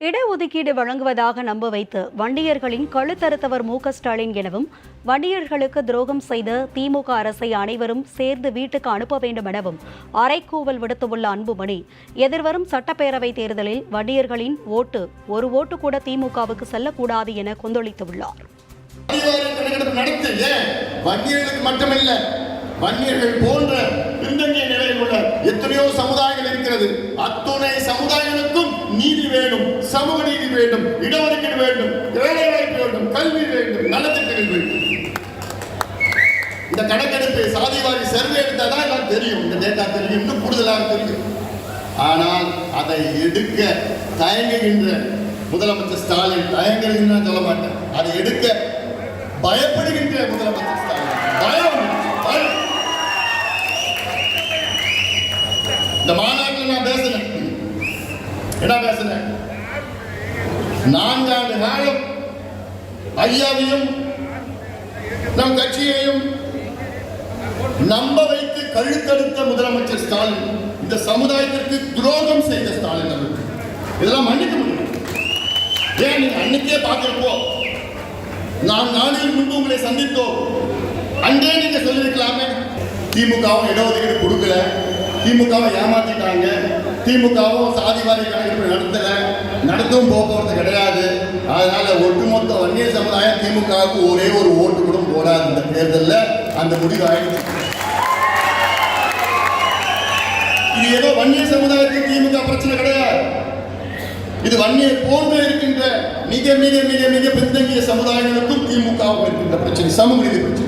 இடஒதுக்கீடு வழங்குவதாக நம்ப வைத்து வன்னியர்களின் கழுத்தறுத்தவர் மு.க.ஸ்டாலின் எனவும் வன்னியர்களுக்கு துரோகம் செய்த திமுக அரசை அனைவரும் சேர்ந்து வீட்டுக்கு அனுப்ப வேண்டும் எனவும் அறைக்கூவல் விடுத்துள்ள அன்புமணி எதிர்வரும் சட்டப்பேரவைத் தேர்தலில் வன்னியர்களின் ஒரு ஓட்டு கூட திமுகவுக்கு செல்லக்கூடாது என கொந்தளித்துள்ளார். வன்னியர்கள் போன்ற பின்தங்கிய நிலையில் உள்ள எத்தனையோ சமுதாயங்கள் இருக்கிறது. அத்துணை சமுதாயங்களுக்கும் நீதி வேண்டும், சமூக நீதி வேண்டும், இடஒதுக்கீடு வேண்டும், வேலை வாய்ப்பு வேண்டும், கல்வி வேண்டும், நலத்திட்டங்கள் வேண்டும். இந்த கணக்கெடுப்பு சாதிவாரி சர்வே எடுத்தாதான் எல்லாம் தெரியும். இந்த டேட்டா தெரியும், இன்னும் கூடுதலாக தெரியும். ஆனால் அதை எடுக்க தயங்குகின்ற முதலமைச்சர் ஸ்டாலின், தயங்குகின்ற சொல்ல மாட்டேன், அதை எடுக்க பயப்படுகின்ற முதலமைச்சர் ஸ்டாலின் இந்த மாநாட்டில் நான் பேசினேன். என்ன பேசினேன்? 4 ஆண்டு காலம் ஐயாவையும் நம் கட்சியையும் நம்ப வைத்து கழுத்தெடுத்த முதலமைச்சர் ஸ்டாலின், இந்த சமுதாயத்திற்கு துரோகம் செய்த ஸ்டாலின் அவர்கள் இதெல்லாம் மன்னிக்க முடியும். ஏன் நீங்க அன்னைக்கே பார்க்கிறப்போ நான் நாளில் முன்பு உங்களை சந்தித்தோம், அன்றே நீங்க சொல்லியிருக்கலாமே திமுகவும் இடஒதுக்கீடு கொடுக்கல, திமுகவை ஏமாத்திட்டாங்க, திமுகவும் சாதிவாரி கணக்கெடுப்பு நடத்தவும் போகிறது கிடையாது, அதனால ஒட்டுமொத்த வன்னியர் சமுதாயம் திமுகவுக்கு ஒரே ஒரு ஓட்டு கூட போடாது. இந்த தேர்தலில் அந்த முடிவு ஆயிடுச்சு. இது ஏதோ வன்னியர் சமுதாயத்துக்கு திமுக பிரச்சனை கிடையாது. இது வன்னியர் போன்று இருக்கின்ற மிக மிக மிக மிக பின்தங்கிய சமுதாயங்களுக்கும் திமுகவும் இருக்கின்ற பிரச்சனை, சமூக நீதி பிரச்சனை.